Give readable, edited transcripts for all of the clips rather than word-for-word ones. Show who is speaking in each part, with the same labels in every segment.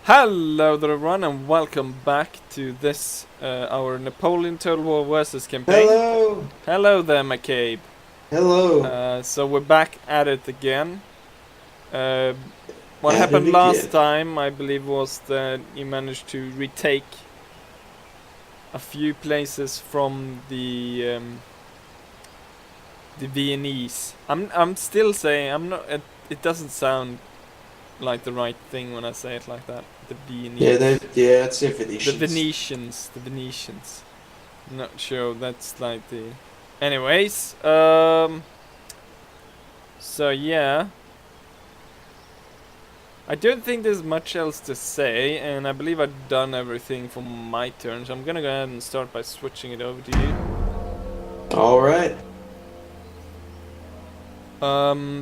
Speaker 1: Hello there everyone and welcome back to this, our Napoleon Total War Versus campaign.
Speaker 2: Hello!
Speaker 1: Hello there McCabe.
Speaker 2: Hello!
Speaker 1: So we're back at it again. What
Speaker 2: At it
Speaker 1: happened last
Speaker 2: again.
Speaker 1: time, I believe, was that you managed to retake a few places from the Viennese. I'm still saying, I'm not, it doesn't sound like the right thing when I say it like that. The
Speaker 2: Yeah,
Speaker 1: Viennese.
Speaker 2: it's the
Speaker 1: The
Speaker 2: Venetians.
Speaker 1: Venetians, the Venetians. Not sure that's like the. Anyways, so yeah. I don't think there's much else to say, and I believe I've done everything for my turn, so I'm gonna go ahead and start by switching it over to you.
Speaker 2: Alright.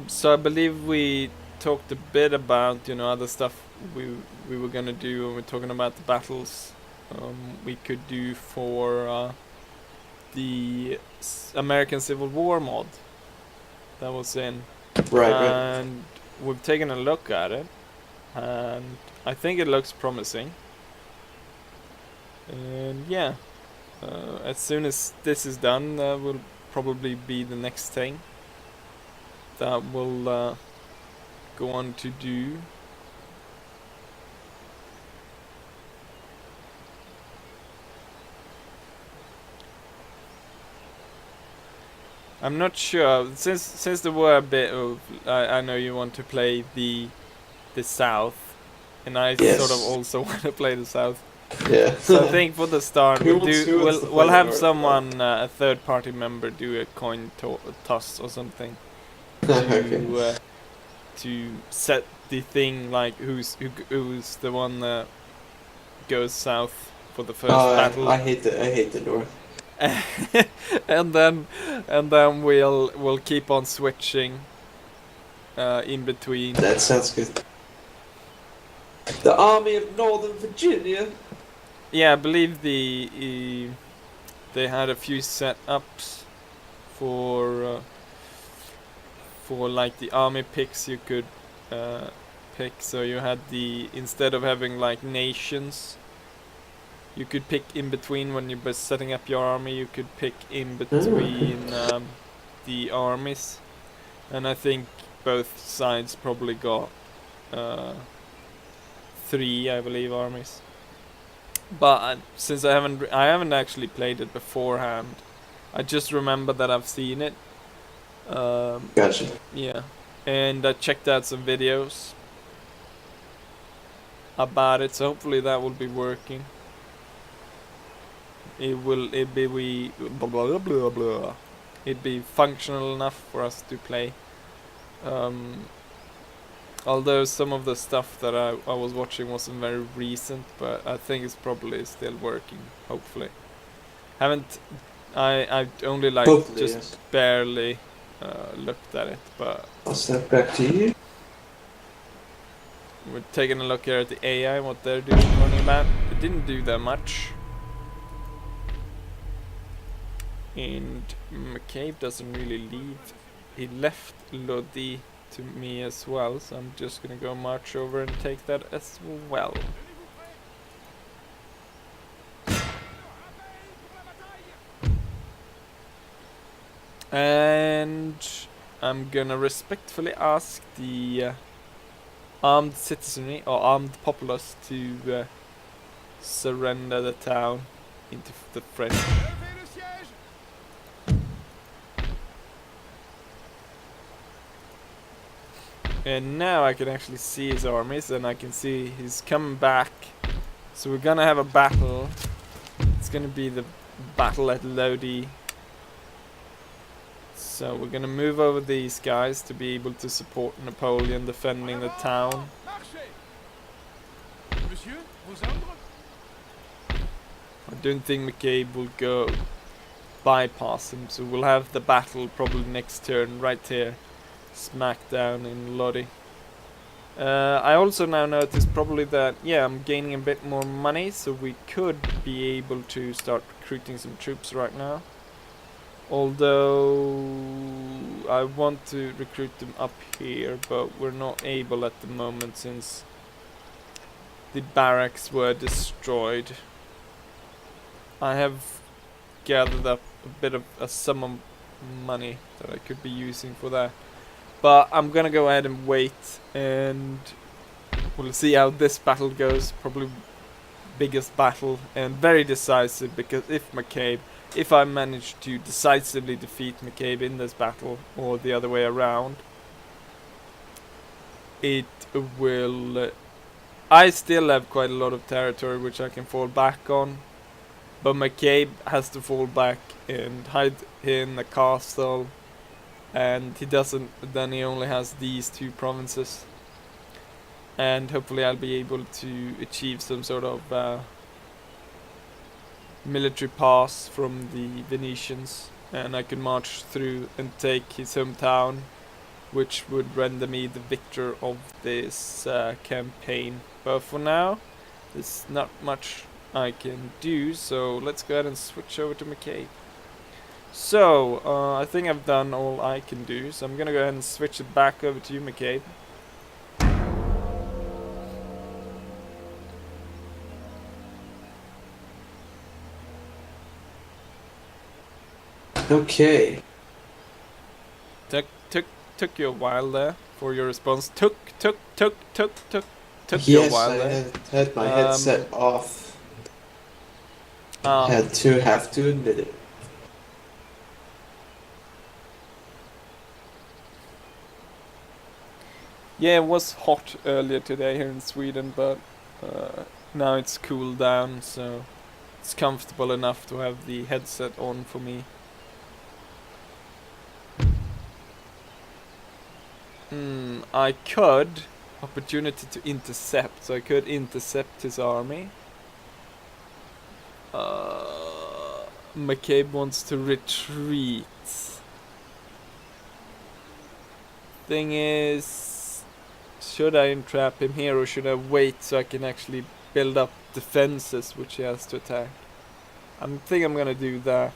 Speaker 1: So I believe we talked a bit about, other stuff we were gonna do when we're talking about the battles we could do for the American Civil War mod that was in.
Speaker 2: Right.
Speaker 1: And we've taken a look at it, and I think it looks promising. And yeah, as soon as this is done, that will probably be the next thing that we'll go on to do. I'm not sure, since there were a bit of, I know you want to play the South, and I sort of
Speaker 2: Yes.
Speaker 1: also want to play the South.
Speaker 2: Yeah.
Speaker 1: So I think for the start
Speaker 2: who wants to play
Speaker 1: we'll
Speaker 2: the
Speaker 1: have
Speaker 2: North?
Speaker 1: someone, a third party member, do a toss or something
Speaker 2: Okay.
Speaker 1: to set the thing, like who's the one that goes south for the first battle.
Speaker 2: I hate the North.
Speaker 1: and then we'll keep on switching in between.
Speaker 2: That sounds good. The Army of Northern Virginia.
Speaker 1: Yeah, I believe they had a few setups for like the army picks you could pick. So you had instead of having like nations, you could pick in between when you were setting up your army. You could pick in
Speaker 2: Okay.
Speaker 1: between the armies, and I think both sides probably got uh, 3, I believe, armies. But since I haven't actually played it beforehand, I just remember that I've seen it.
Speaker 2: Gotcha.
Speaker 1: Yeah, and I checked out some videos about it, so hopefully that will be working. It be we blah blah blah blah. It'd be functional enough for us to play. Um, Although some of the stuff that I was watching wasn't very recent, but I think it's probably still working. Hopefully, haven't I only like
Speaker 2: Hopefully,
Speaker 1: just
Speaker 2: yes.
Speaker 1: barely looked at it, but
Speaker 2: I'll step back to you.
Speaker 1: we're taking a look here at the AI, what they're doing, running about. It didn't do that much. And McCabe doesn't really leave. He left Lodi to me as well, so I'm just gonna go march over and take that as well. And I'm gonna respectfully ask the armed citizenry or armed populace to surrender the town into the French. And now I can actually see his armies, and I can see he's coming back. So we're gonna have a battle. It's gonna be the battle at Lodi. So we're gonna move over these guys to be able to support Napoleon defending the town. I don't think McCabe will go bypass him, so we'll have the battle probably next turn right here. Smack down in Lodi. I also now notice probably that, yeah, I'm gaining a bit more money, so we could be able to start recruiting some troops right now. Although I want to recruit them up here, but we're not able at the moment since the barracks were destroyed. I have gathered up a bit of a sum of money that I could be using for that. But I'm gonna go ahead and wait, and we'll see how this battle goes. Probably biggest battle and very decisive, because if I manage to decisively defeat McCabe in this battle, or the other way around, it will... I still have quite a lot of territory which I can fall back on, but McCabe has to fall back and hide in the castle, and he doesn't, then he only has these 2 provinces. And hopefully I'll be able to achieve some sort of military pass from the Venetians, and I can march through and take his hometown, which would render me the victor of this campaign. But for now, there's not much I can do, so let's go ahead and switch over to McCabe. So, I think I've done all I can do, so I'm gonna go ahead and switch it back over to you, McCabe.
Speaker 2: Okay.
Speaker 1: Took you a while there for your response. Took you a
Speaker 2: Yes,
Speaker 1: while
Speaker 2: I
Speaker 1: there.
Speaker 2: had my headset off. Have to admit it.
Speaker 1: Yeah, it was hot earlier today here in Sweden, but now it's cooled down, so it's comfortable enough to have the headset on for me. I could opportunity to intercept, so I could intercept his army. McCabe wants to retreat. Thing is, should I entrap him here, or should I wait so I can actually build up defenses which he has to attack? I think I'm gonna do that,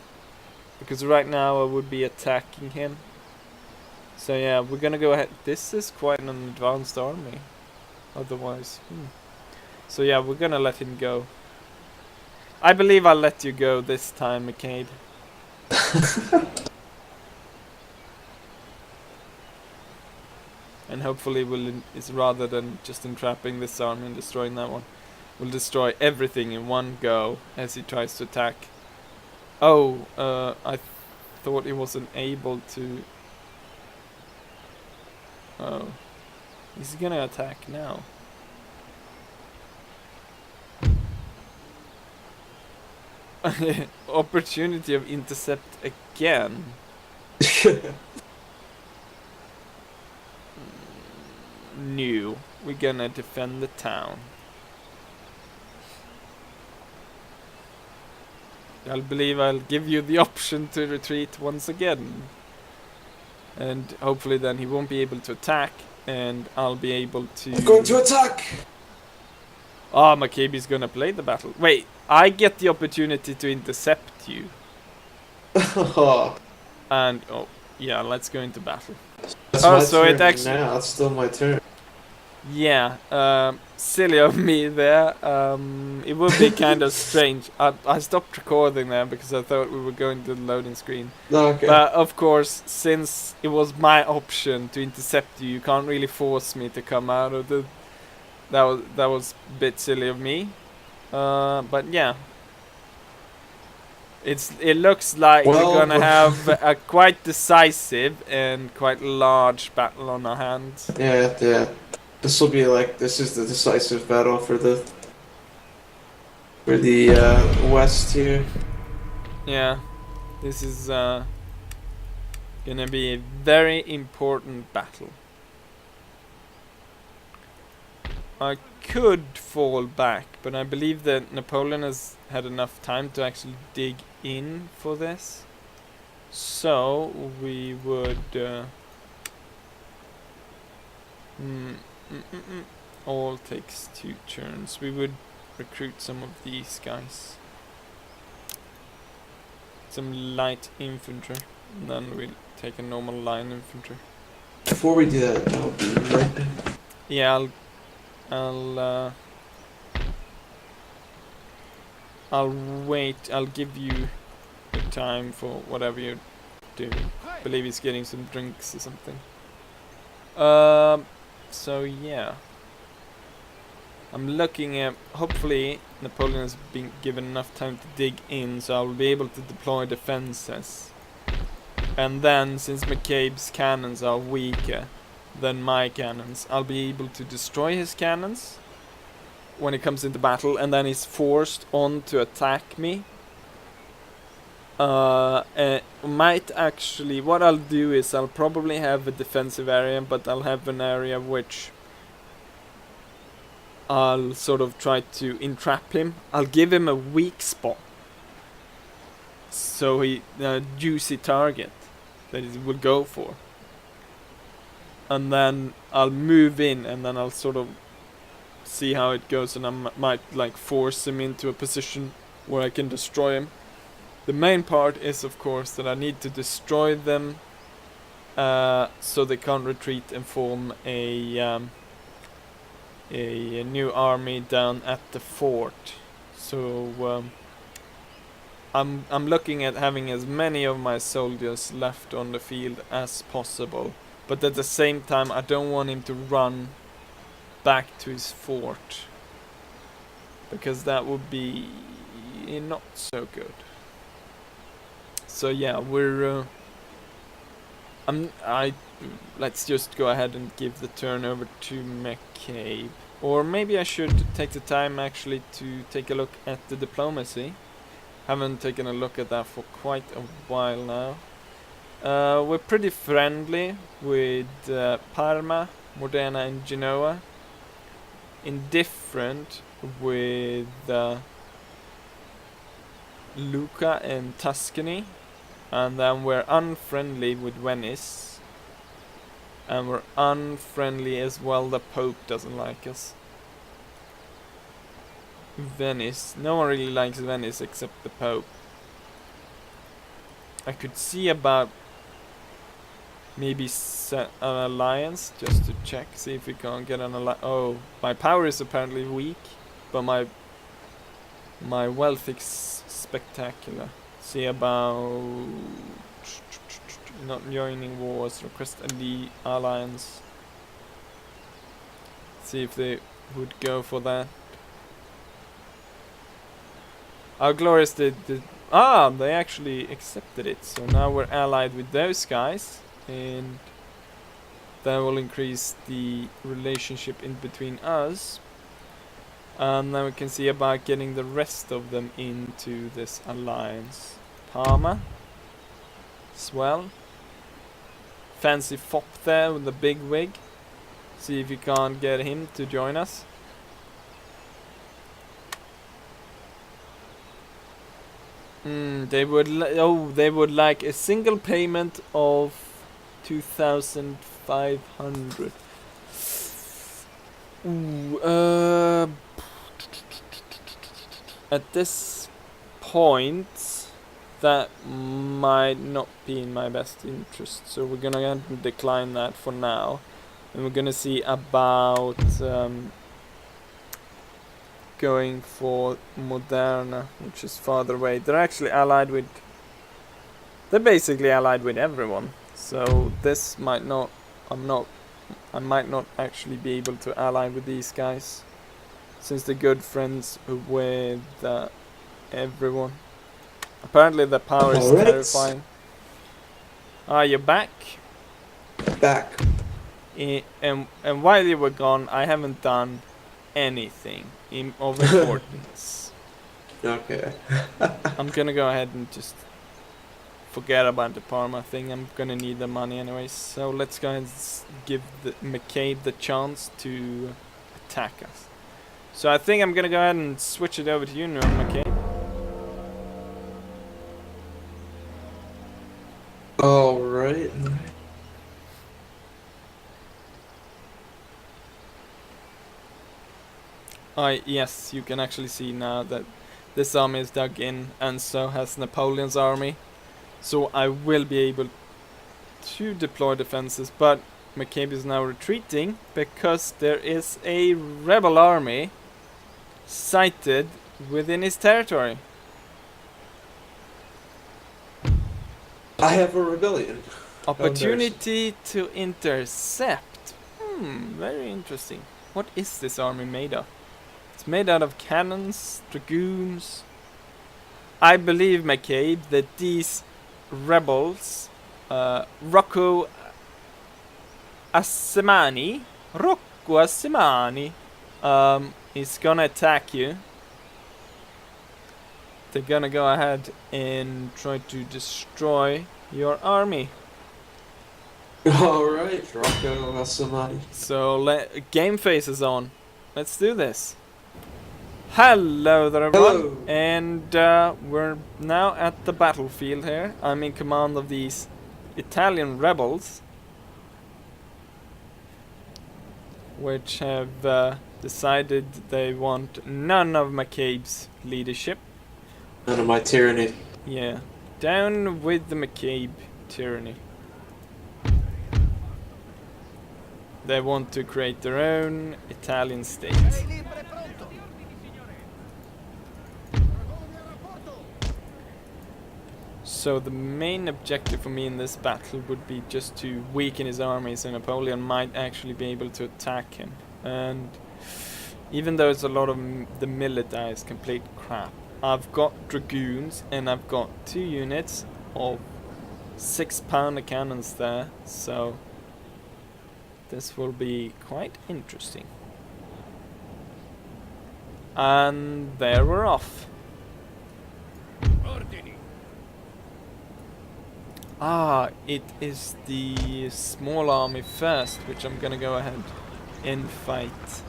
Speaker 1: because right now I would be attacking him. So yeah, we're gonna go ahead. This is quite an advanced army, otherwise. So yeah, we're gonna let him go. I believe I'll let you go this time, McCabe. And hopefully is rather than just entrapping this army and destroying that one, we'll destroy everything in one go as he tries to attack. Oh, I thought he wasn't able to... Oh. He's gonna attack now. Opportunity of intercept again. No, we're gonna defend the town. I believe I'll give you the option to retreat once again. And hopefully then he won't be able to attack, and I'll be able to...
Speaker 2: I'm going to attack!
Speaker 1: Ah, McCabe's gonna play the battle. Wait, I get the opportunity to intercept you. And, oh, yeah, let's go into battle.
Speaker 2: That's
Speaker 1: oh,
Speaker 2: my
Speaker 1: so
Speaker 2: turn
Speaker 1: it actually...
Speaker 2: now, it's still my turn.
Speaker 1: Yeah, silly of me there. It would be kind of strange. I stopped recording there because I thought we were going to the loading screen.
Speaker 2: Okay.
Speaker 1: But of course, since it was my option to intercept you, you can't really force me to come out of the... That was a bit silly of me. But yeah. It looks like we're gonna have a quite decisive and quite large battle on our hands.
Speaker 2: Yeah. This will be like, this is the decisive battle for the West here.
Speaker 1: Yeah, this is gonna be a very important battle. I could fall back, but I believe that Napoleon has had enough time to actually dig in for this. So we would all takes 2 turns. We would recruit some of these guys. Some light infantry. And then we'll take a normal line infantry.
Speaker 2: Before we do that, I'll be right back.
Speaker 1: Yeah, I'll I'll wait. I'll give you the time for whatever you're doing. I believe he's getting some drinks or something. So yeah. I'm looking at, hopefully Napoleon has been given enough time to dig in, so I'll be able to deploy defenses. And then, since McCabe's cannons are weaker than my cannons, I'll be able to destroy his cannons when it comes into battle, and then he's forced on to attack me. Might actually, what I'll do is I'll probably have a defensive area, but I'll have an area which I'll sort of try to entrap him. I'll give him a weak spot, so he juicy target that he will go for, and then I'll move in, and then I'll sort of see how it goes, and I might like force him into a position where I can destroy him. The main part is, of course, that I need to destroy them so they can't retreat and form a new army down at the fort. So I'm looking at having as many of my soldiers left on the field as possible, but at the same time I don't want him to run back to his fort, because that would be not so good. So yeah, let's just go ahead and give the turn over to McCabe. Or maybe I should take the time actually to take a look at the diplomacy. Haven't taken a look at that for quite a while now. We're pretty friendly with Parma, Modena and Genoa. Indifferent with Lucca and Tuscany. And then we're unfriendly with Venice. And we're unfriendly as well, the Pope doesn't like us. Venice. No one really likes Venice except the Pope. I could see about maybe set an alliance just to check, see if we can get an alliance. Oh, my power is apparently weak, but my wealth is spectacular. See about not joining wars, request the alliance. See if they would go for that. How glorious they actually accepted it. So now we're allied with those guys, and that will increase the relationship in between us. And then we can see about getting the rest of them into this alliance. Parma as well. Fancy fop there with the big wig. See if you can't get him to join us. They would like a single payment of 2,500. At this point, that might not be in my best interest, so we're gonna decline that for now, and we're gonna see about going for Moderna, which is farther away. They're actually allied with... They're basically allied with everyone, so this might not... I might not actually be able to ally with these guys, since they're good friends with everyone. Apparently the power is terrifying. Ah, you're back?
Speaker 2: Back.
Speaker 1: And while you were gone, I haven't done anything of importance.
Speaker 2: Okay.
Speaker 1: I'm gonna go ahead and just forget about the Parma thing. I'm gonna need the money anyways. So let's go ahead and give McCabe the chance to attack us. So I think I'm gonna go ahead and switch it over to you now, McCabe.
Speaker 2: Alright.
Speaker 1: Yes, you can actually see now that this army is dug in, and so has Napoleon's army. So I will be able to deploy defenses, but McCabe is now retreating because there is a rebel army sighted within his territory.
Speaker 2: I have a rebellion.
Speaker 1: Opportunity to intercept. Very interesting. What is this army made of? It's made out of cannons, dragoons. I believe, McCabe, that these rebels, Rocco Assemani, is gonna attack you. They're gonna go ahead and try to destroy your army.
Speaker 2: Alright, Rocco somebody.
Speaker 1: So game phase is on. Let's do this. Hello there everyone.
Speaker 2: Hello.
Speaker 1: And we're now at the battlefield here. I'm in command of these Italian rebels, which have decided they want none of McCabe's leadership.
Speaker 2: None of my tyranny.
Speaker 1: Yeah, down with the McCabe tyranny. They want to create their own Italian state. So the main objective for me in this battle would be just to weaken his army, so Napoleon might actually be able to attack him. And even though it's a lot of the military is complete crap, I've got dragoons and I've got 2 units of 6-pounder cannons there, so this will be quite interesting. And there we're off. Ah, it is the small army first, which I'm gonna go ahead and fight.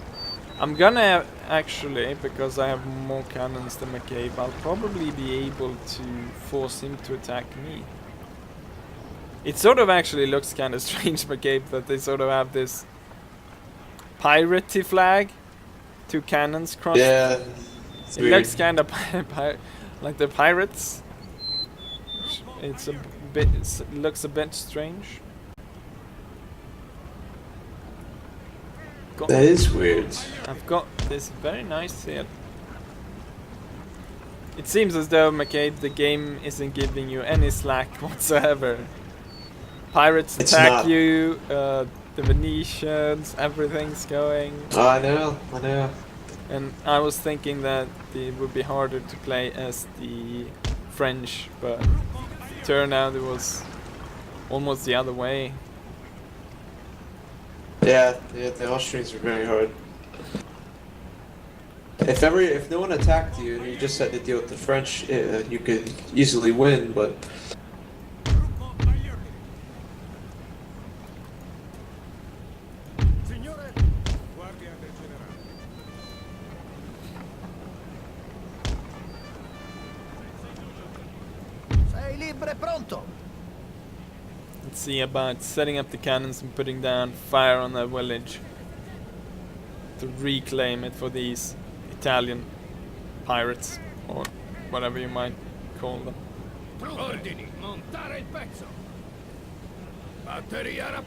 Speaker 1: I'm gonna actually, because I have more cannons than McCabe, I'll probably be able to force him to attack me. It sort of actually looks kind of strange, McCabe, that they sort of have this piratey flag, 2 cannons crossed.
Speaker 2: Yeah.
Speaker 1: It looks kind of like the pirates. It's a bit. It looks a bit strange.
Speaker 2: That is weird.
Speaker 1: I've got this very nice here. It seems as though, McCabe, the game isn't giving you any slack whatsoever. Pirates
Speaker 2: It's
Speaker 1: attack
Speaker 2: not.
Speaker 1: you, the Venetians, everything's going.
Speaker 2: I know.
Speaker 1: And I was thinking that it would be harder to play as the French, but it turned out it was almost the other way.
Speaker 2: Yeah, the Austrians are very hard. If no one attacked you and you just had to deal with the French, you could easily win, but
Speaker 1: Let's see about setting up the cannons and putting down fire on the village to reclaim it for these Italian pirates, or whatever you might call them.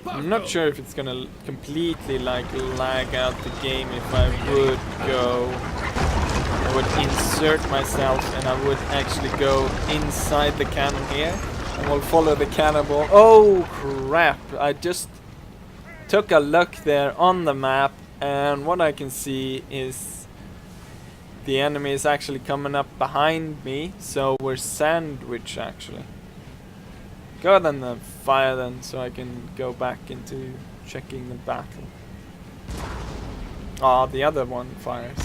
Speaker 1: I'm not sure if it's gonna completely like lag out the game if I would I would insert myself and I would actually go inside the cannon here and we'll follow the cannonball. Oh crap, I just took a look there on the map and what I can see is the enemy is actually coming up behind me, so we're sandwiched actually. Go ahead and fire then, so I can go back into checking the battle. Ah, the other one fires.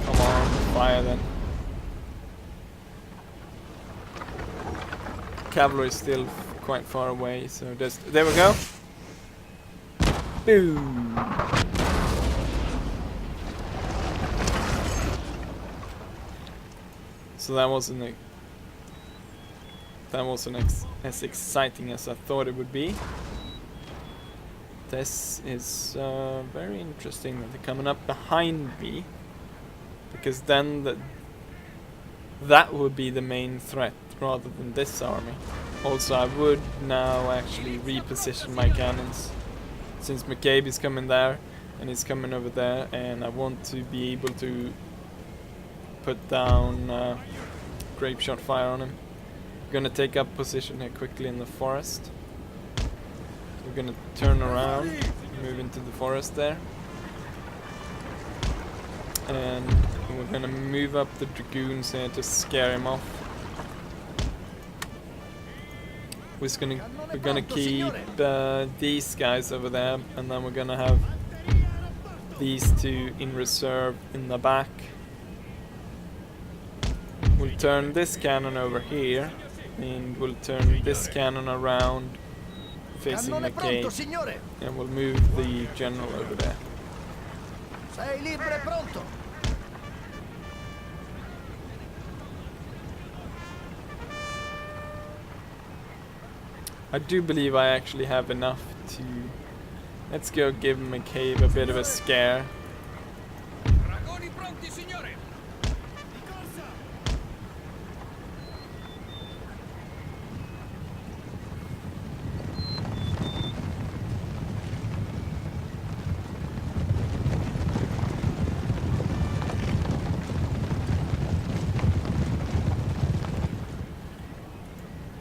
Speaker 1: Come on, fire then. Cavalry is still quite far away, so just there we go. Boom. So that wasn't as exciting as I thought it would be. This is very interesting that they're coming up behind me, because then that would be the main threat rather than this army. Also, I would now actually reposition my cannons, since McCabe is coming there and he's coming over there, and I want to be able to put down grape shot fire on him. We're gonna take up position here quickly in the forest. We're gonna turn around, move into the forest there, and we're gonna move up the dragoons here to scare him off. We're gonna keep these guys over there, and then we're gonna have these two in reserve in the back. We'll turn this cannon over here, and we'll turn this cannon around facing the cave, and we'll move the general over there.
Speaker 3: Sei libre pronto.
Speaker 1: I do believe I actually have enough to... Let's go give McCabe a bit of a scare.
Speaker 3: Dragoni pronti, signore.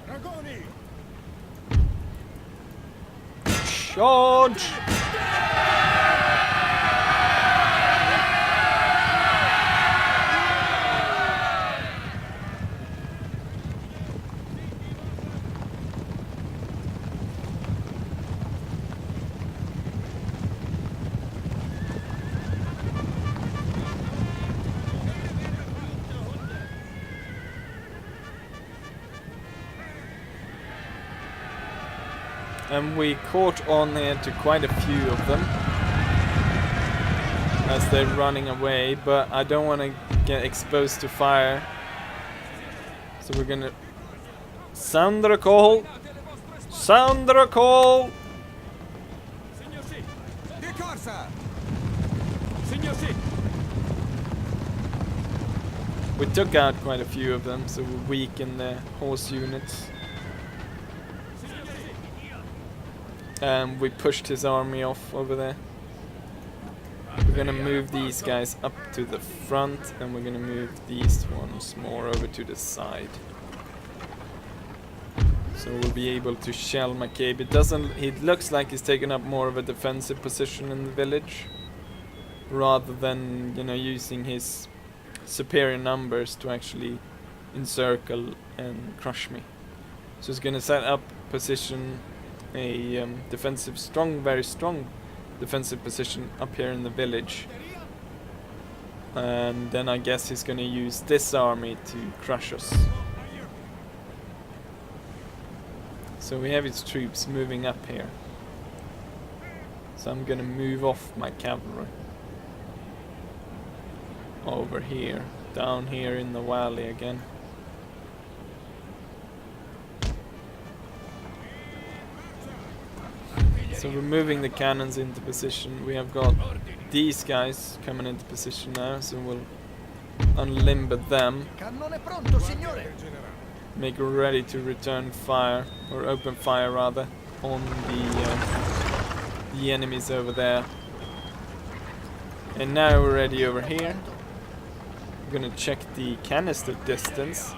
Speaker 3: Dragoni.
Speaker 1: Charge! And we caught on there to quite a few of them as they're running away, but I don't want to get exposed to fire, so we're gonna sound the call. Sound the call.
Speaker 3: Signor sì. Di corsa. Signor sì.
Speaker 1: We took out quite a few of them, so we weakened the horse units. We pushed his army off over there. We're gonna move these guys up to the front, and we're gonna move these ones more over to the side. So we'll be able to shell McCabe. It looks like he's taken up more of a defensive position in the village, rather than, you know, using his superior numbers to actually encircle and crush me. So he's gonna set up position, a very strong defensive position up here in the village, and then I guess he's gonna use this army to crush us. So we have his troops moving up here, so I'm gonna move off my cavalry over here, down here in the valley again. So we're moving the cannons into position. We have got these guys coming into position now, so we'll unlimber them,
Speaker 3: Cannone pronto, signore.
Speaker 1: make ready to return fire, or open fire rather, on the enemies over there. And now we're ready over here. We're gonna check the canister distance,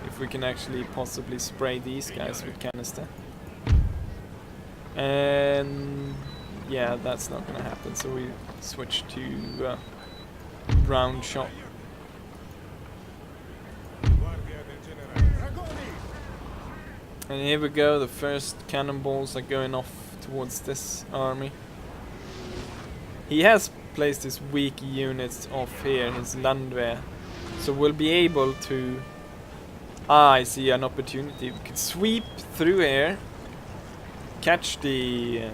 Speaker 1: if we can actually possibly spray these guys with canister. And yeah, that's not gonna happen, so we switch to round shot. And here we go, the first cannonballs are going off towards this army. He has placed his weak units off here, his Landwehr, so we'll be able to... I see an opportunity. We could sweep through here, catch the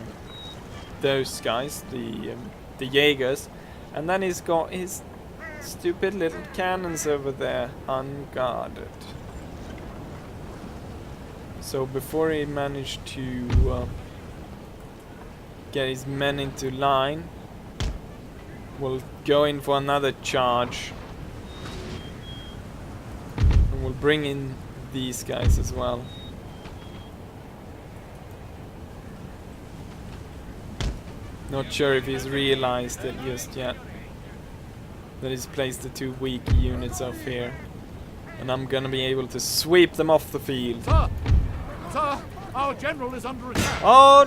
Speaker 1: those guys, the Jaegers, and then he's got his stupid little cannons over there unguarded. So before he managed to get his men into line, we'll go in for another charge, and we'll bring in these guys as well. Not sure if he's realized it just yet. That he's placed the 2 weak units off here. And I'm gonna be able to sweep them off the field.
Speaker 3: Sir! Sir! Our general is under attack!
Speaker 1: Oh!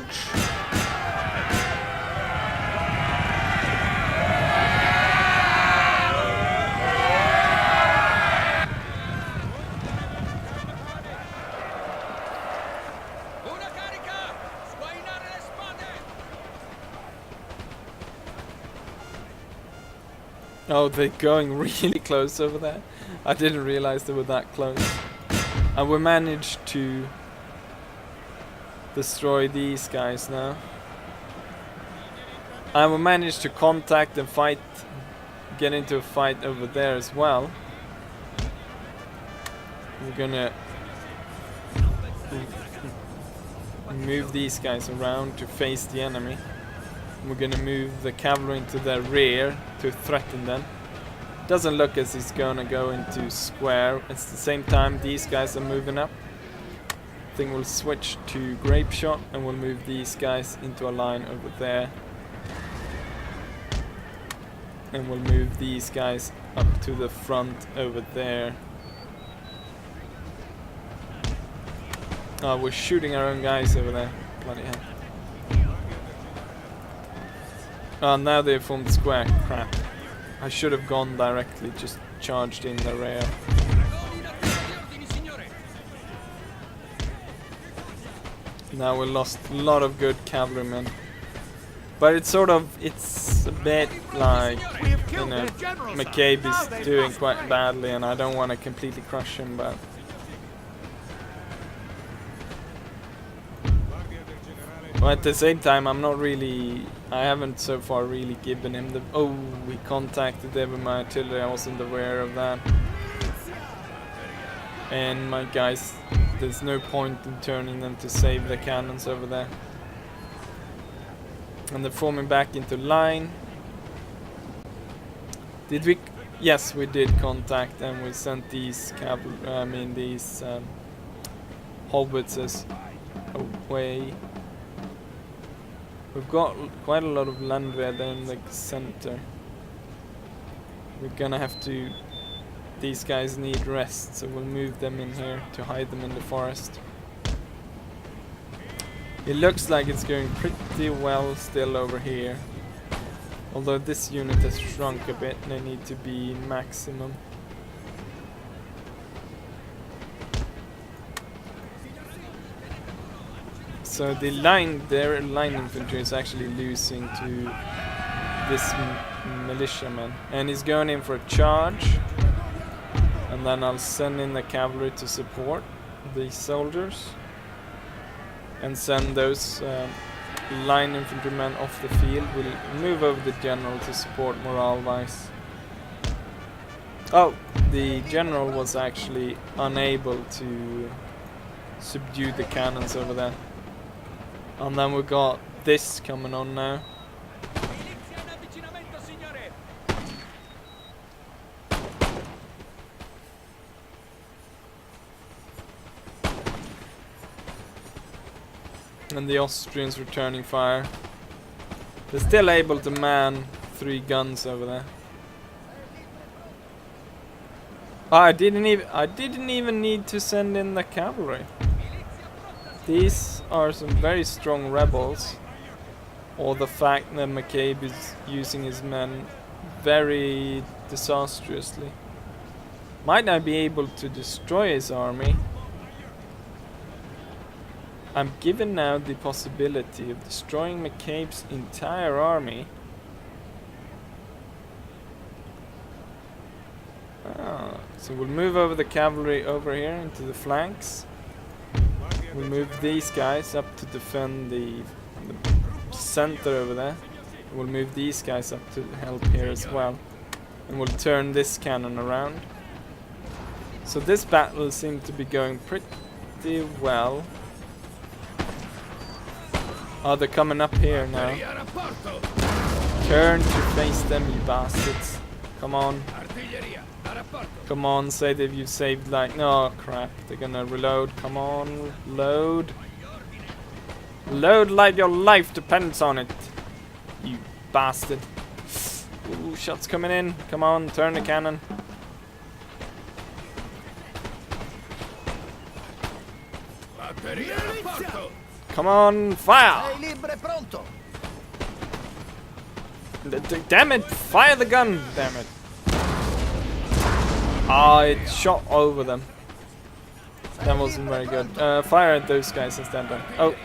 Speaker 3: Una carica! Sguainare le spade!
Speaker 1: Oh, they're going really close over there. I didn't realize they were that close. And we managed to destroy these guys now. And we managed to contact and fight, get into a fight over there as well. We're gonna move these guys around to face the enemy. We're gonna move the cavalry into their rear to threaten them. Doesn't look as he's gonna go into square. At the same time, these guys are moving up. I think we'll switch to grape shot and we'll move these guys into a line over there. And we'll move these guys up to the front over there. Oh, we're shooting our own guys over there. Bloody hell. Oh, now they've formed square. Crap. I should have gone directly, just charged in the rear. Now we lost a lot of good cavalrymen. But it's sort of, it's a bit like, you know, McCabe is doing quite badly and I don't want to completely crush him, but... But at the same time, I'm not really, I haven't so far really given him the, oh, we contacted them with my artillery, I wasn't aware of that. And my guys, there's no point in turning them to save the cannons over there. And they're forming back into line. Did we, yes, we did contact them, we sent these these howitzers away. We've got quite a lot of landwehr there in the center. We're gonna have to... These guys need rest, so we'll move them in here to hide them in the forest. It looks like it's going pretty well still over here. Although this unit has shrunk a bit and they need to be maximum. So the line, their line infantry is actually losing to this militiaman, and he's going in for a charge. And then I'll send in the cavalry to support the soldiers, and send those line infantrymen off the field. We'll move over the general to support morale-wise. Oh, the general was actually unable to subdue the cannons over there. And then we got this coming on now. And the Austrians returning fire. They're still able to man 3 guns over there. Oh, I didn't even need to send in the cavalry. These are some very strong rebels. Or the fact that McCabe is using his men very disastrously. Might not be able to destroy his army. I'm given now the possibility of destroying McCabe's entire army. So we'll move over the cavalry over here into the flanks. We'll move these guys up to defend the center over there. We'll move these guys up to help here as well. And we'll turn this cannon around. So this battle seemed to be going pretty well. Oh, they're coming up here now. Turn to face them, you bastards. Come on. Come on, say that you've saved like... No, crap. They're gonna reload. Come on, load. Load like your life depends on it. you bastard. Ooh, shots coming in. Come on, turn the cannon. Come on, fire! Damn it, fire the gun, damn it. Ah, it shot over them. That wasn't very good. Fire at those guys instead then. Oh,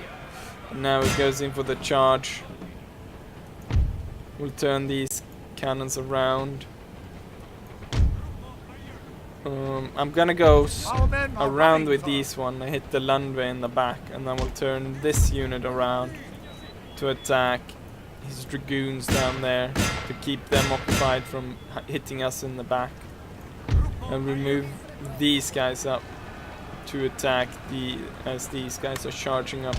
Speaker 1: now it goes in for the charge. We'll turn these cannons around. I'm gonna go around with these one and hit the Landwehr in the back, and then we'll turn this unit around to attack his dragoons down there to keep them occupied from hitting us in the back, and we move these guys up to attack as these guys are charging up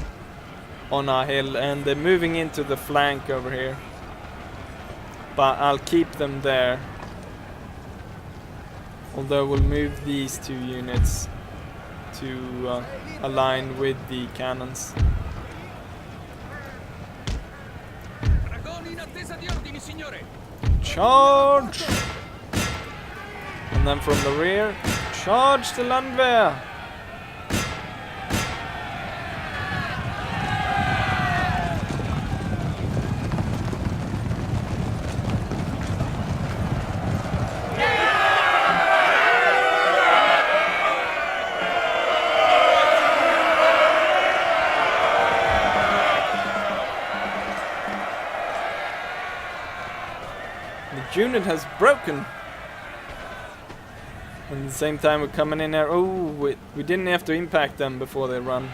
Speaker 1: on our hill, and they're moving into the flank over here, but I'll keep them there, although we'll move these two units to align with the cannons. Charge! And then from the rear, charge the Landwehr! The unit has broken. And at the same time we're coming in there. Oh, we didn't have to impact them before they run.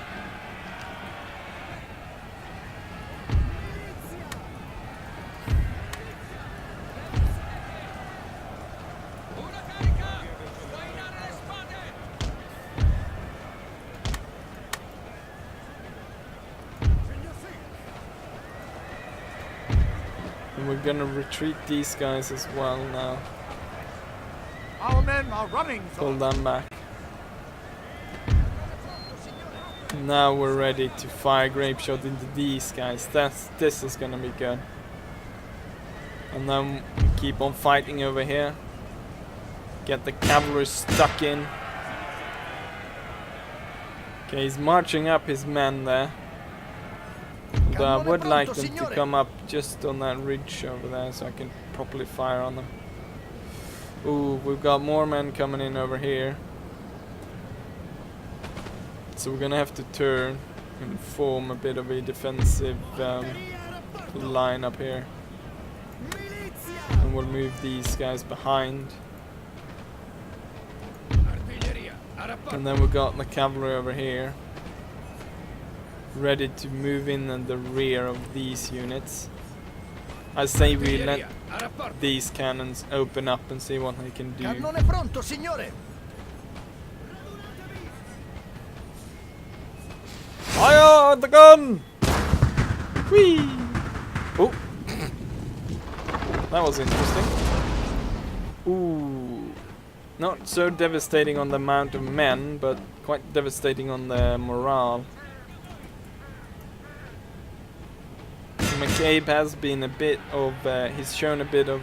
Speaker 1: And we're gonna retreat these guys as well now.
Speaker 3: Our men are running,
Speaker 1: Pull
Speaker 3: sir.
Speaker 1: them back. Now we're ready to fire grape shot into these guys. This is gonna be good. And then keep on fighting over here. Get the cavalry stuck in. Okay, he's marching up his men there. But I would like them to come up just on that ridge over there so I can properly fire on them. Ooh, we've got more men coming in over here. So we're gonna have to turn and form a bit of a defensive line up here. And we'll move these guys behind. And then we've got the cavalry over here, ready to move in the rear of these units. I say we let these cannons open up and see what they can do.
Speaker 4: Cannone pronto, signore.
Speaker 1: Fire the gun! Whee! Oh, that was interesting. Ooh, not so devastating on the amount of men, but quite devastating on the morale. McCabe has been a bit of, he's shown a bit of,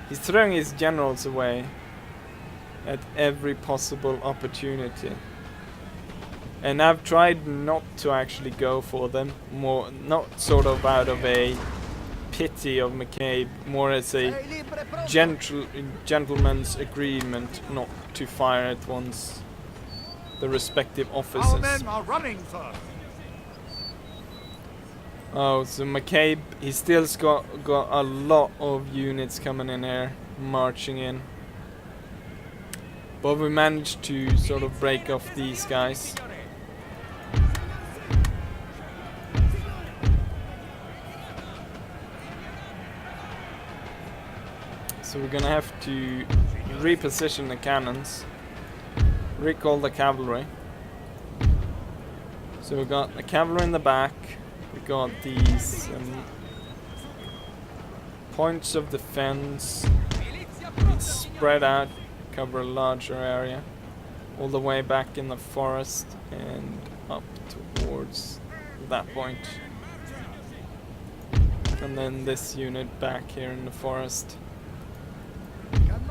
Speaker 1: he's throwing his generals away at every possible opportunity. And I've tried not to actually go for them, more, not sort of out of a pity of McCabe, more as a gentleman's agreement not to fire at once the respective
Speaker 3: Our
Speaker 1: officers.
Speaker 3: men are running, sir.
Speaker 1: Oh, so McCabe, he still's got a lot of units coming in here, marching in. But we managed to sort of break off these guys. So we're gonna have to reposition the cannons, recall the cavalry. So we got the cavalry in the back. We got these points of defense spread out, cover a larger area, all the way back in the forest and up towards that point. and then this unit back here in the forest.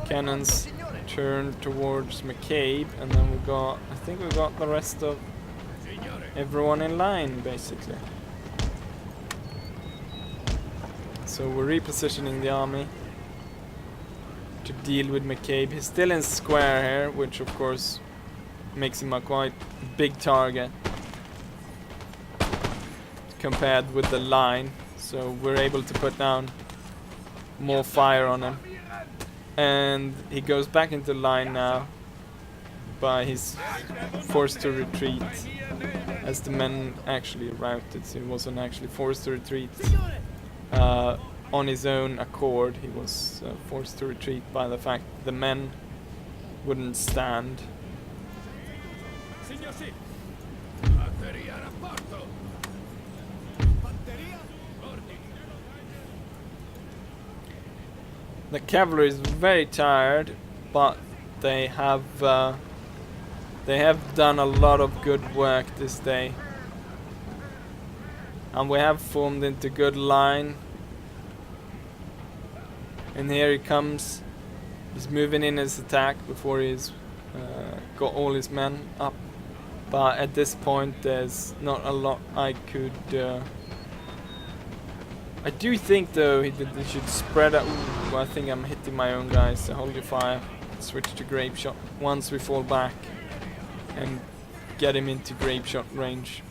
Speaker 1: Cannons turn towards McCabe, and then I think we got the rest of everyone in line, basically. So we're repositioning the army to deal with McCabe. He's still in square here, which of course makes him a quite big target compared with the line. So we're able to put down more fire on him. And he goes back into line now, but he's forced to retreat as the men actually routed, so he wasn't actually forced to retreat on his own accord. He was forced to retreat by the fact the men wouldn't stand. The cavalry is very tired, but they have done a lot of good work this day, and we have formed into good line. And here he comes. He's moving in his attack before he's got all his men up. But at this point, there's not a lot I could. I do think though he should spread out. Ooh, I think I'm hitting my own guys, so hold your fire. Switch to grape shot once we fall back and get him into grape shot range.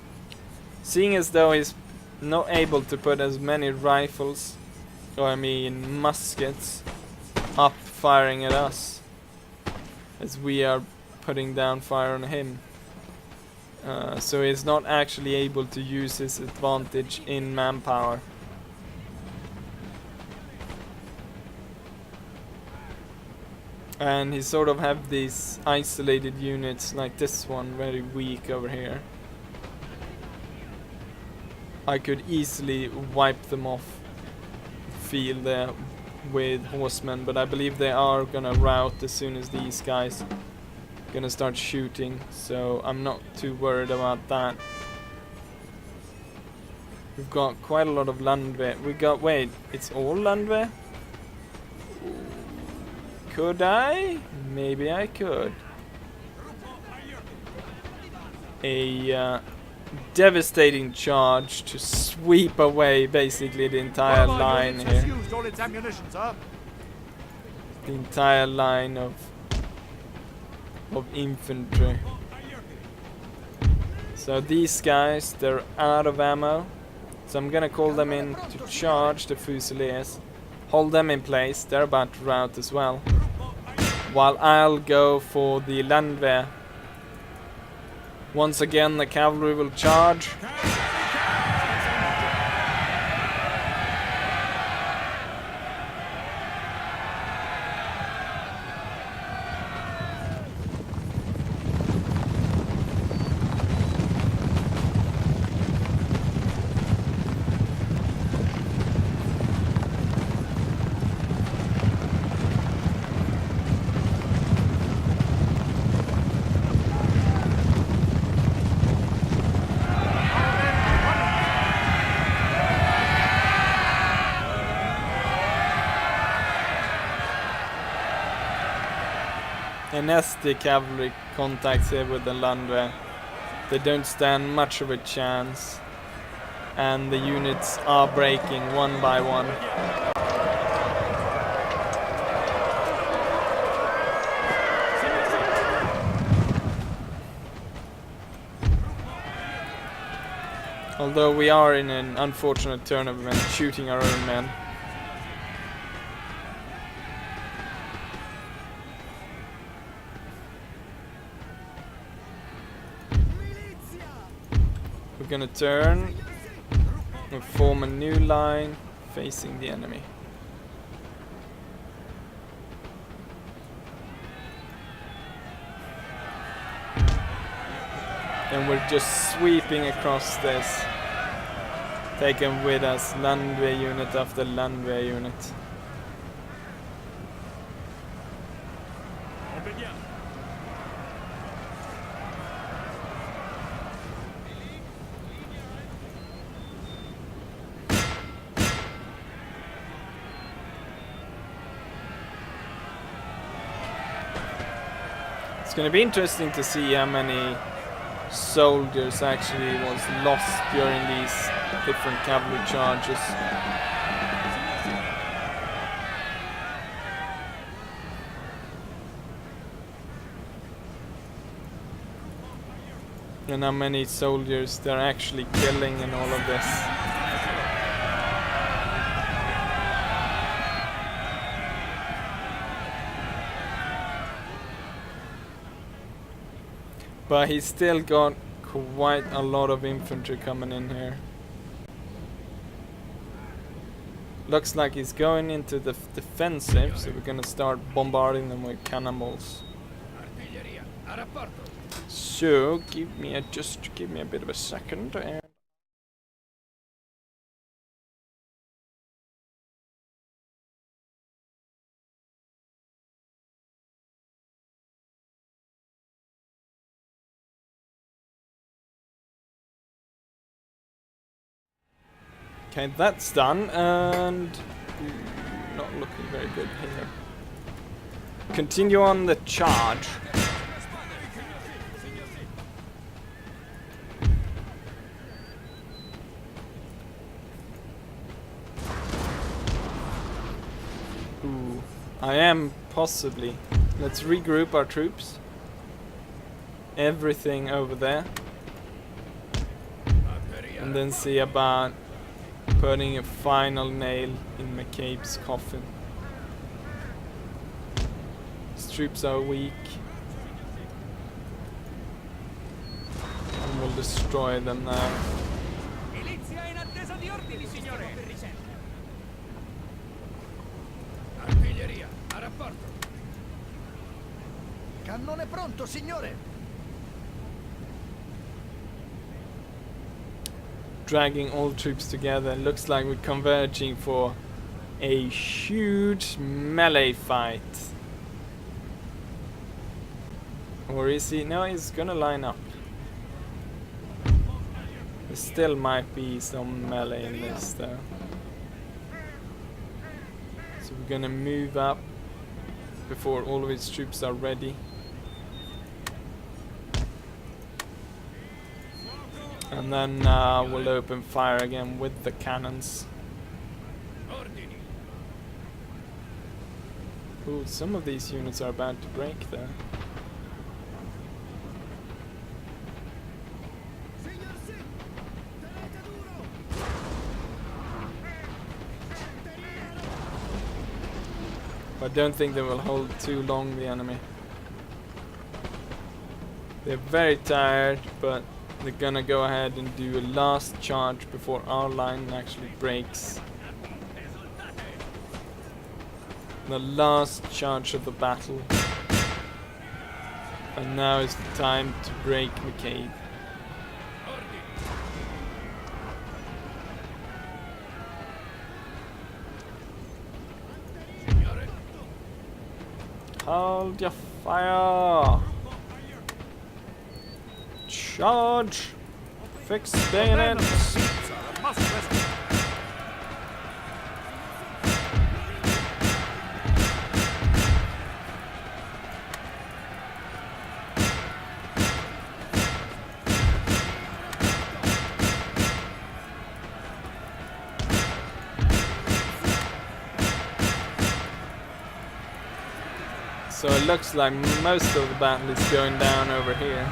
Speaker 1: Seeing as though he's not able to put as many rifles, or I mean muskets, up firing at us as we are putting down fire on him. So he's not actually able to use his advantage in manpower. And he sort of have these isolated units like this one, very weak over here. I could easily wipe them off field there with horsemen, but I believe they are gonna rout as soon as these guys gonna start shooting, so I'm not too worried about that. We've got quite a lot of Landwehr. Wait, it's all Landwehr? Could I? Maybe I could. A devastating charge to sweep away basically the entire line here.
Speaker 3: Used all its ammunition, sir.
Speaker 1: The entire line of infantry. So these guys, they're out of ammo. So I'm gonna call them in to charge the Fusiliers. Hold them in place, they're about to rout as well. While I'll go for the Landwehr. Once again the cavalry will charge. And as the cavalry contacts here with the Landwehr, they don't stand much of a chance, and the units are breaking one by one. Although we are in an unfortunate turn of events, shooting our own men. We're gonna turn and form a new line facing the enemy. And we're just sweeping across this, taking with us Landwehr unit after Landwehr unit. It's gonna be interesting to see how many soldiers actually was lost during these different cavalry charges. And how many soldiers they're actually killing in all of this. But he's still got quite a lot of infantry coming in here. Looks like he's going into the defensive, so we're gonna start bombarding them with cannonballs. So give me a bit of a second. And okay, that's done, and not looking very good here. Continue on the charge. Ooh, I am possibly. Let's regroup our troops. Everything over there. And then see about putting a final nail in McCabe's coffin. His troops are weak. And we'll destroy them now.
Speaker 3: Artiglieria, a rapporto. Cannone pronto, signore.
Speaker 1: Dragging all troops together. Looks like we're converging for a huge melee fight. Or is he? No, he's gonna line up. There still might be some melee in this though. So we're gonna move up before all of his troops are ready. And then we'll open fire again with the cannons. Ooh, some of these units are about to break there. I don't think they will hold too long, the enemy. They're very tired, but they're gonna go ahead and do a last charge before our line actually breaks. The last charge of the battle. And now is the time to break McCabe. Hold your fire! Charge! Fix bayonets! So it looks like most of the battle is going down over here.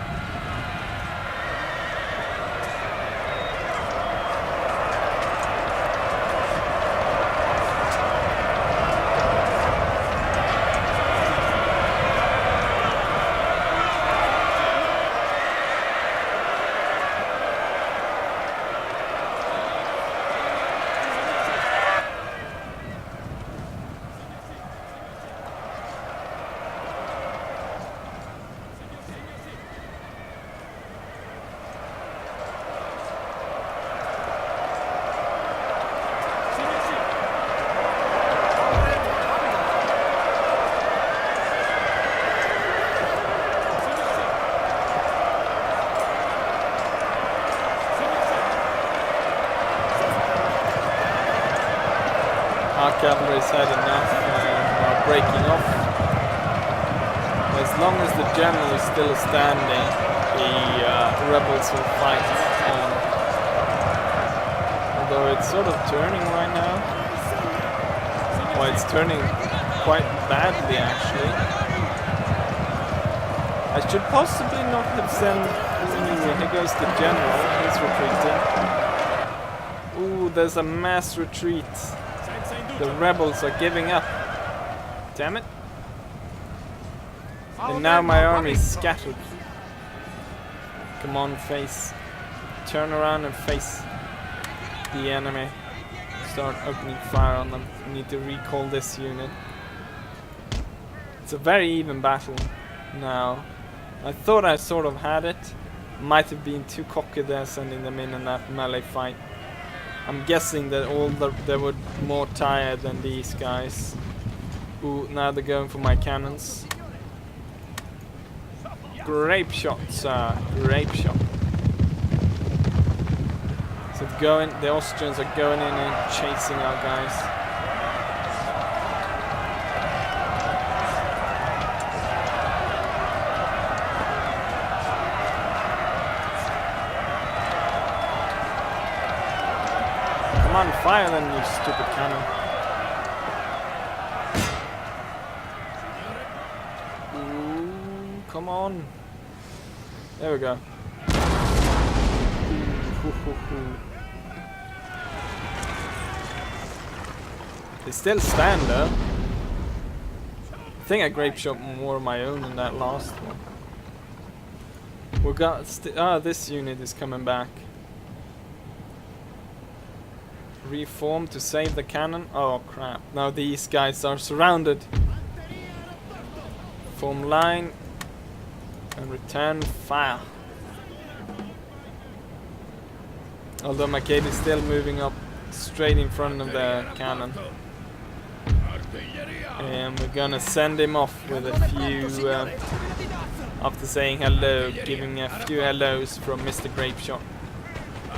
Speaker 1: Our cavalry's had enough and are breaking off. As long as the general is still standing, the rebels will fight. Although it's sort of turning right now. Well, it's turning quite badly actually. I should possibly not have sent... Here goes the general, he's retreating. Ooh, there's a mass retreat. The rebels are giving up. Damn it. And now my army is scattered. Come on, face. Turn around and face the enemy. Start opening fire on them. We need to recall this unit. It's a very even battle now. I thought I sort of had it. Might have been too cocky there sending them in that melee fight. I'm guessing that they were more tired than these guys. Ooh, now they're going for my cannons. Grape shot, sir. Grape shot. So the Austrians are going in and chasing our guys. Come on, fire them, you stupid cannon. Ooh, come on. There we go. They still stand though. I think I grape shot more of my own than that last one. We got this unit is coming back. Reform to save the cannon. Oh crap! Now these guys are surrounded. Form line and return fire. Although McCabe is still moving up straight in front of the cannon. And we're gonna send him off with a few, after saying hello, giving a few hellos from Mr. Grapeshot.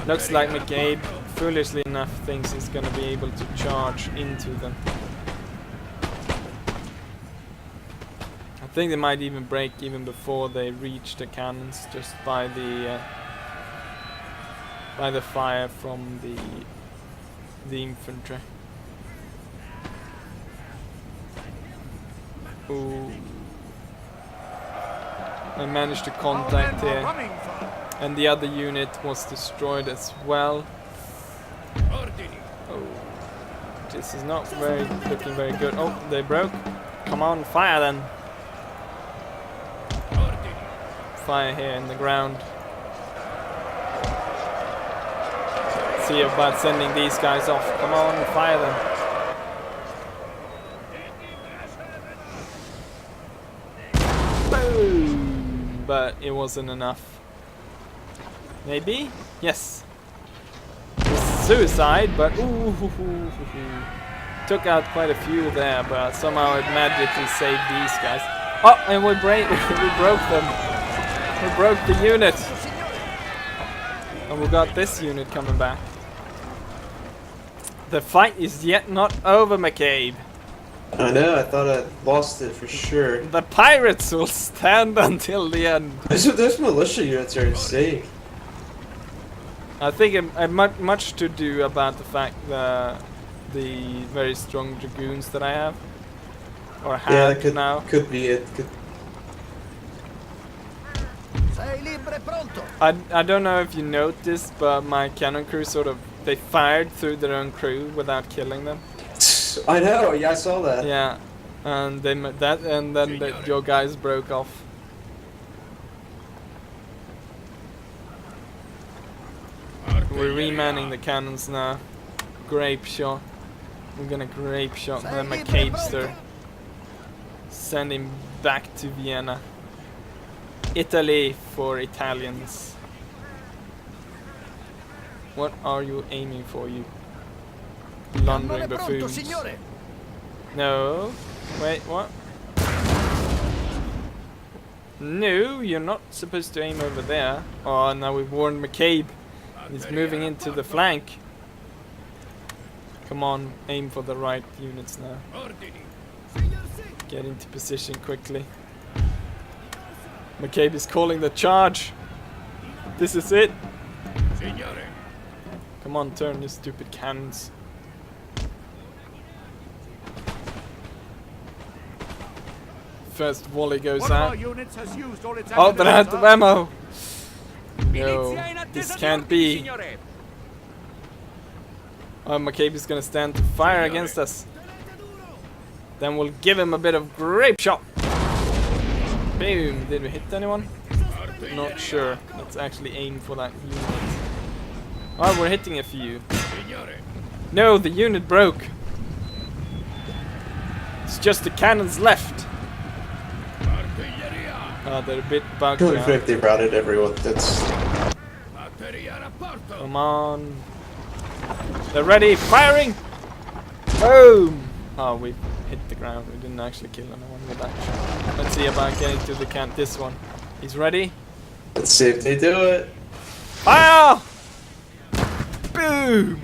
Speaker 1: Looks like McCabe, foolishly enough, thinks he's gonna be able to charge into them. I think they might even break even before they reach the cannons, just by the fire from the infantry. Ooh. I managed to contact here, and the other unit was destroyed as well. Oh, this is not looking very good. Oh, they broke. Come on, fire then. Fire here in the ground. See about sending these guys off. Come on, fire them. Boom! But it wasn't enough. Maybe? Yes. Suicide, but ooh, took out quite a few there, but somehow it magically saved these guys. Oh, and we broke them. We broke the unit. And we got this unit coming back. The fight is yet not over, McCabe.
Speaker 2: I know, I thought I lost it for sure.
Speaker 1: The pirates will stand until the end.
Speaker 2: Those militia units are insane.
Speaker 1: I think it had much to do about the fact that the very strong dragoons that I have. Or have now.
Speaker 2: Could be it.
Speaker 1: I don't know if you noticed, but my cannon crew they fired through their own crew without killing them.
Speaker 2: I know, yeah, I saw that.
Speaker 1: Yeah, and then your guys broke off. We're remanning the cannons now. Grape shot. We're gonna grape shot the McCabester. Send him back to Vienna. Italy for Italians. What are you aiming for, you blundering buffoons? No. Wait, what? No, you're not supposed to aim over there. Oh, now we've warned McCabe. He's moving into the flank. Come on, aim for the right units now. Get into position quickly. McCabe is calling the charge. This is it.
Speaker 3: Signore.
Speaker 1: Come on, turn, you stupid cannons. First volley goes
Speaker 3: One of our
Speaker 1: out.
Speaker 3: units has used all its
Speaker 1: Oh, they're out of
Speaker 3: ammunition,
Speaker 1: ammo. No, this can't be. Oh, McCabe is gonna stand to fire against us. Then we'll give him a bit of grape shot. Boom. Did we hit anyone? Not sure. Let's actually aim for that unit. Oh, we're hitting a few.
Speaker 3: Signore.
Speaker 1: No, the unit broke. It's just the cannons left.
Speaker 3: Artiglieria.
Speaker 1: They're a bit bugged
Speaker 2: Really
Speaker 1: now.
Speaker 2: quick, they routed everyone. That's
Speaker 3: Batteria rapporto.
Speaker 1: Come on. They're ready. Firing! Boom! Oh, we hit the ground. We didn't actually kill anyone with that shot. Let's see about getting to the camp. This one. He's ready.
Speaker 2: let's see if they do it.
Speaker 1: Fire! Boom!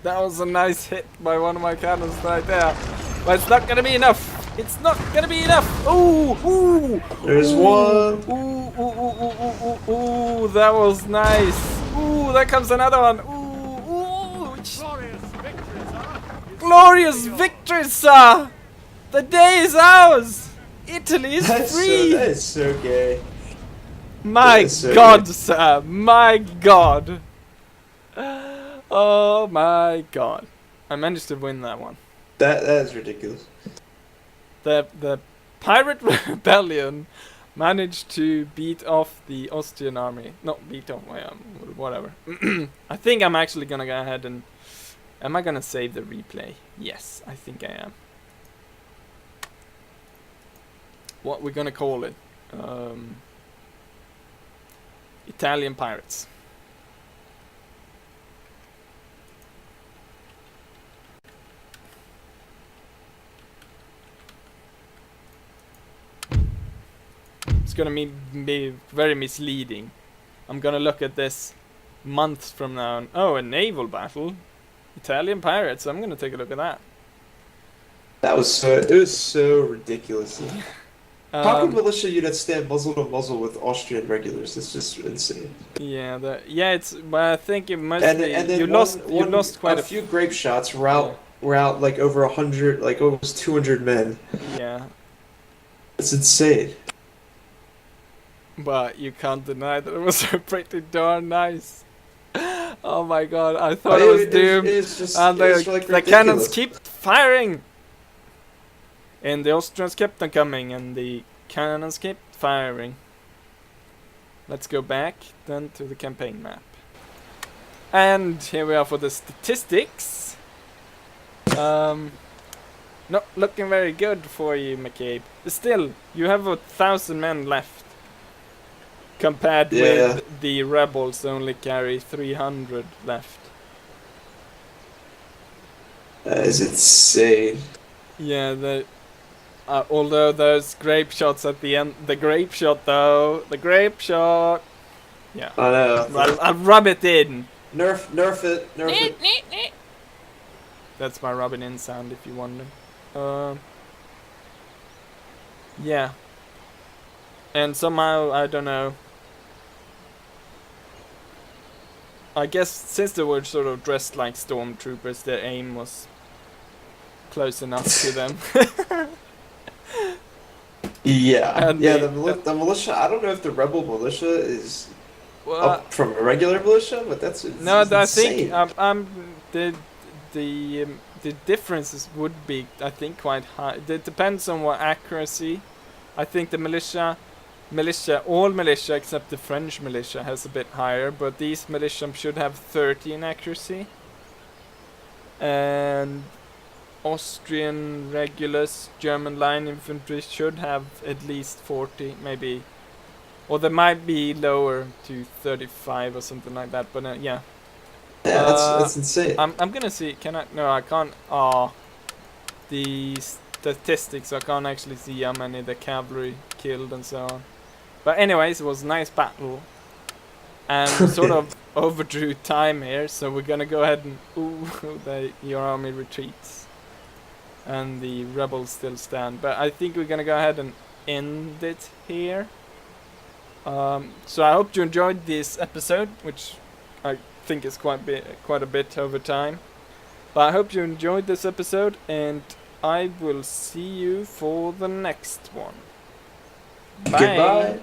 Speaker 1: That was a nice hit by one of my cannons right there. But it's not gonna be enough. It's not gonna be enough. Ooh! Ooh!
Speaker 2: There's
Speaker 1: ooh,
Speaker 2: one.
Speaker 1: Ooh! Ooh! Ooh! Ooh! Ooh! Ooh! That was nice. Ooh! There comes another one. Ooh! Ooh!
Speaker 3: Glorious victory, sir.
Speaker 1: Glorious victory, sir! The day is ours! Italy is free!
Speaker 2: That is so gay.
Speaker 1: My
Speaker 2: that is so
Speaker 1: God,
Speaker 2: good.
Speaker 1: sir! My God! Oh my God! I managed to win that one.
Speaker 2: That is ridiculous.
Speaker 1: The pirate rebellion managed to beat off the Austrian army. Not beat off, whatever. I think I'm actually gonna go ahead and... Am I gonna save the replay? Yes, I think I am. What we're gonna call it? Italian pirates. It's gonna be very misleading. I'm gonna look at this months from now and, oh, a naval battle? Italian pirates, I'm gonna take a look at that.
Speaker 2: That was so. It was so ridiculous. How can militia units stand muzzle to muzzle with Austrian regulars? It's just insane.
Speaker 1: Yeah, it's. But I think it must
Speaker 2: And
Speaker 1: be.
Speaker 2: then
Speaker 1: You lost quite
Speaker 2: a few grape shots. We're out like over 100, like almost 200 men.
Speaker 1: Yeah,
Speaker 2: It's insane.
Speaker 1: but you can't deny that it was pretty darn nice. Oh my God, I thought it was doomed.
Speaker 2: It's just,
Speaker 1: And
Speaker 2: it's like
Speaker 1: the cannons
Speaker 2: ridiculous.
Speaker 1: keep firing! And the Austrians kept on coming, and the cannons kept firing. Let's go back then to the campaign map. And here we are for the statistics. Not looking very good for you, McCabe. Still, you have 1,000 men left. Compared
Speaker 2: Yeah.
Speaker 1: with the rebels only carry 300 left.
Speaker 2: That is insane.
Speaker 1: Yeah, although those grape shots at the end, the grape shot though, the grape shot. Yeah,
Speaker 2: I know.
Speaker 1: I'll rub it in.
Speaker 2: Nerf it.
Speaker 1: That's my rubbing in sound if you wonder. Yeah. And somehow, I don't know. I guess since they were sort of dressed like stormtroopers, their aim was close enough to them.
Speaker 2: Yeah,
Speaker 1: And
Speaker 2: yeah.
Speaker 1: the-
Speaker 2: The militia. I don't know if the rebel militia is
Speaker 1: Well,
Speaker 2: up from a regular militia, but that's
Speaker 1: no,
Speaker 2: it's
Speaker 1: I think
Speaker 2: insane.
Speaker 1: the differences would be, I think, quite high. It depends on what accuracy. I think the all militia except the French militia has a bit higher, but these militia should have 30 in accuracy. And Austrian regulars, German line infantry should have at least 40, maybe. Or they might be lower to 35 or something like that, but yeah.
Speaker 2: Yeah, that's insane.
Speaker 1: I'm gonna see, can I, no I can't, the statistics, I can't actually see how many the cavalry killed and so on. But anyways, it was a nice battle. And we sort of overdrew time here, so we're gonna go ahead and, your army retreats. And the rebels still stand, but I think we're gonna go ahead and end it here. So I hope you enjoyed this episode, which I think is quite a bit over time. But I hope you enjoyed this episode, and I will see you for the next one. Bye.
Speaker 2: Goodbye.